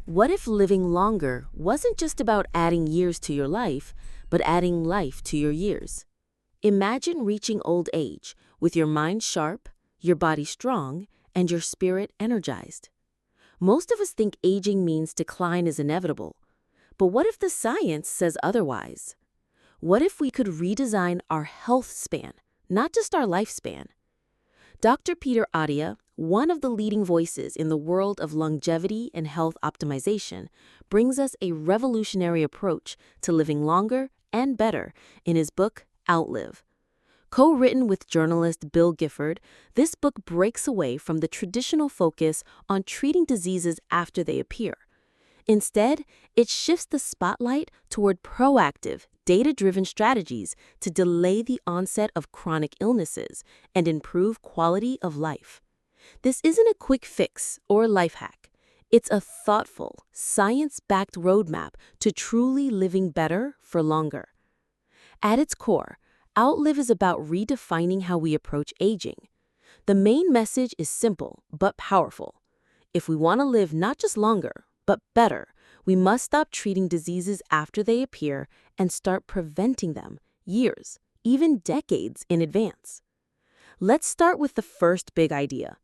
What if living longer wasn't just about adding years to your life, but adding life to your years? Imagine reaching old age with your mind sharp, your body strong, and your spirit energized. Most of us think aging means decline is inevitable. But what if the science says otherwise? What if we could redesign our health span, not just our lifespan? Dr. Peter Attia, one of the leading voices in the world of longevity and health optimization, brings us a revolutionary approach to living longer and better in his book, Outlive. Co-written with journalist Bill Gifford, this book breaks away from the traditional focus on treating diseases after they appear. Instead, it shifts the spotlight toward proactive, data-driven strategies to delay the onset of chronic illnesses and improve quality of life. This isn't a quick fix or life hack. It's a thoughtful, science-backed roadmap to truly living better for longer. At its core, Outlive is about redefining how we approach aging. The main message is simple but powerful. If we want to live not just longer, but better, we must stop treating diseases after they appear and start preventing them years, even decades in advance. Let's start with the first big idea,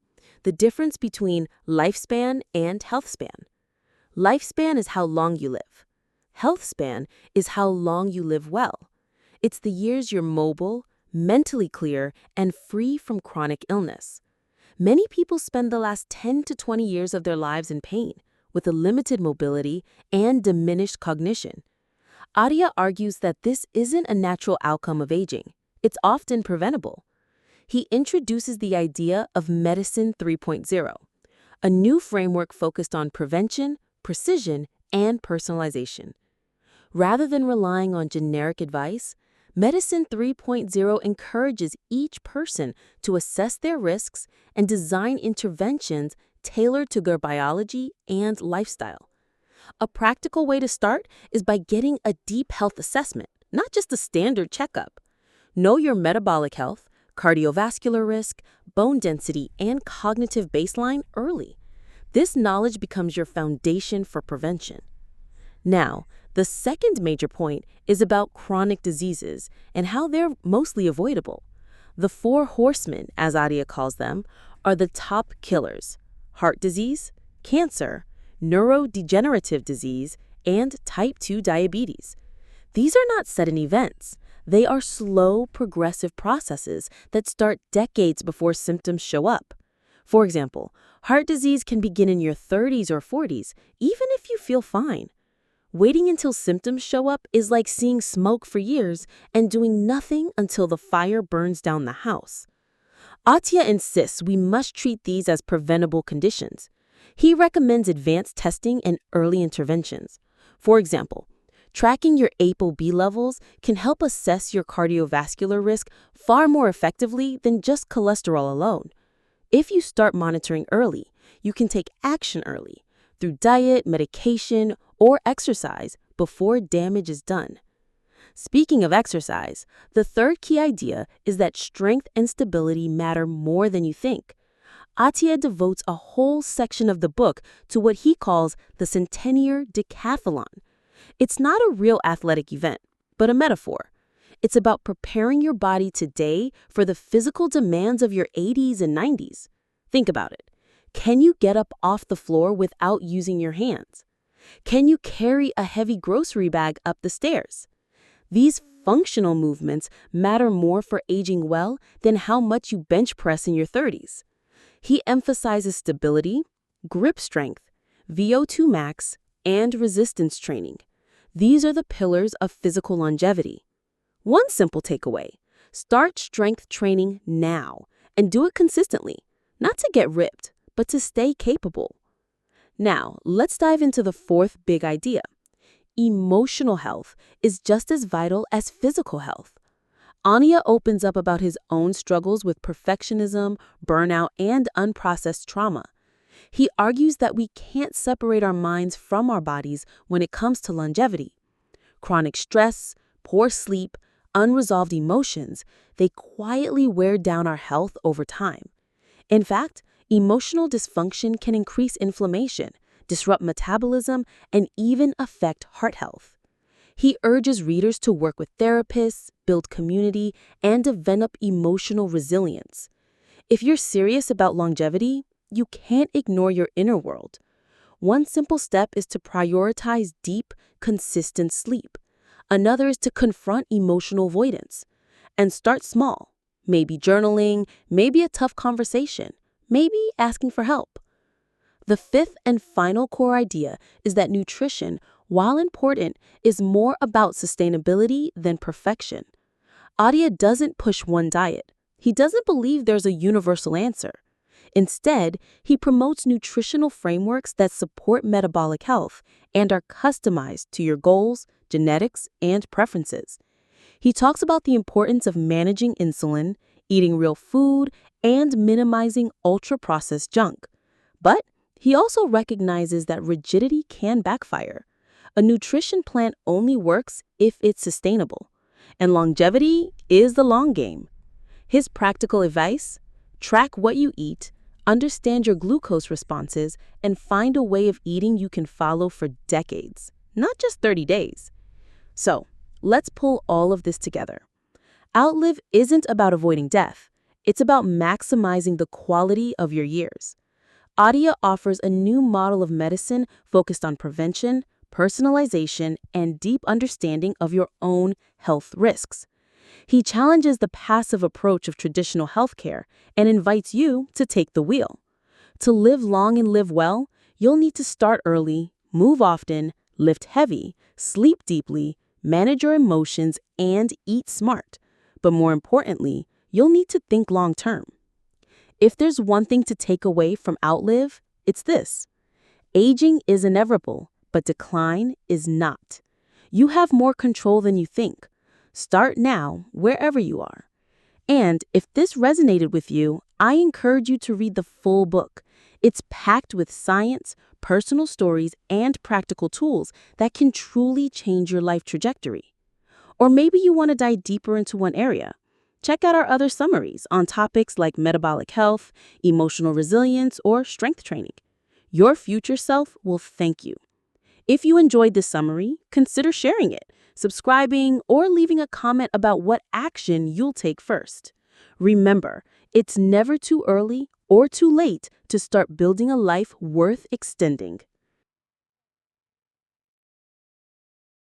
the difference between lifespan and healthspan. Lifespan is how long you live. Healthspan is how long you live well. It's the years you're mobile, mentally clear, and free from chronic illness. Many people spend the last 10 to 20 years of their lives in pain, with a limited mobility and diminished cognition. Attia argues that this isn't a natural outcome of aging. It's often preventable. He introduces the idea of Medicine 3.0, a new framework focused on prevention, precision, and personalization. Rather than relying on generic advice, Medicine 3.0 encourages each person to assess their risks and design interventions tailored to their biology and lifestyle. A practical way to start is by getting a deep health assessment, not just a standard checkup. Know your metabolic health, cardiovascular risk, bone density, and cognitive baseline early. This knowledge becomes your foundation for prevention. Now, the second major point is about chronic diseases and how they're mostly avoidable. The four horsemen, as Attia calls them, are the top killers: heart disease, cancer, neurodegenerative disease, and type 2 diabetes. These are not sudden events. They are slow, progressive processes that start decades before symptoms show up. For example, heart disease can begin in your 30s or 40s, even if you feel fine. Waiting until symptoms show up is like seeing smoke for years and doing nothing until the fire burns down the house. Attia insists we must treat these as preventable conditions. He recommends advanced testing and early interventions. For example, tracking your ApoB levels can help assess your cardiovascular risk far more effectively than just cholesterol alone. If you start monitoring early, you can take action early through diet, medication, or exercise before damage is done. Speaking of exercise, the third key idea is that strength and stability matter more than you think. Attia devotes a whole section of the book to what he calls the Centenarian Decathlon. It's not a real athletic event, but a metaphor. It's about preparing your body today for the physical demands of your 80s and 90s. Think about it. Can you get up off the floor without using your hands? Can you carry a heavy grocery bag up the stairs? These functional movements matter more for aging well than how much you bench press in your 30s. He emphasizes stability, grip strength, VO2 max, and resistance training. These are the pillars of physical longevity. One simple takeaway: start strength training now and do it consistently, not to get ripped, but to stay capable. Now, let's dive into the fourth big idea. Emotional health is just as vital as physical health. Attia opens up about his own struggles with perfectionism, burnout, and unprocessed trauma. He argues that we can't separate our minds from our bodies when it comes to longevity. Chronic stress, poor sleep, unresolved emotions, they quietly wear down our health over time. In fact, emotional dysfunction can increase inflammation, disrupt metabolism, and even affect heart health. He urges readers to work with therapists, build community, and develop emotional resilience. If you're serious about longevity, you can't ignore your inner world. One simple step is to prioritize deep, consistent sleep. Another is to confront emotional avoidance. And start small. Maybe journaling, maybe a tough conversation, maybe asking for help. The fifth and final core idea is that nutrition, while important, is more about sustainability than perfection. Attia doesn't push one diet. He doesn't believe there's a universal answer. Instead, he promotes nutritional frameworks that support metabolic health and are customized to your goals, genetics, and preferences. He talks about the importance of managing insulin, eating real food, and minimizing ultra-processed junk. But he also recognizes that rigidity can backfire. A nutrition plan only works if it's sustainable, and longevity is the long game. His practical advice: track what you eat, understand your glucose responses, and find a way of eating you can follow for decades, not just 30 days. So, let's pull all of this together. Outlive isn't about avoiding death. It's about maximizing the quality of your years. Attia offers a new model of medicine focused on prevention, personalization, and deep understanding of your own health risks. He challenges the passive approach of traditional healthcare and invites you to take the wheel. To live long and live well, you'll need to start early, move often, lift heavy, sleep deeply, manage your emotions, and eat smart. But more importantly, you'll need to think long term. If there's one thing to take away from Outlive, it's this: aging is inevitable, but decline is not. You have more control than you think. Start now, wherever you are. And if this resonated with you, I encourage you to read the full book. It's packed with science, personal stories, and practical tools that can truly change your life trajectory. Or maybe you want to dive deeper into one area. Check out our other summaries on topics like metabolic health, emotional resilience, or strength training. Your future self will thank you. If you enjoyed this summary, consider sharing it, subscribing, or leaving a comment about what action you'll take first. Remember, it's never too early or too late to start building a life worth extending.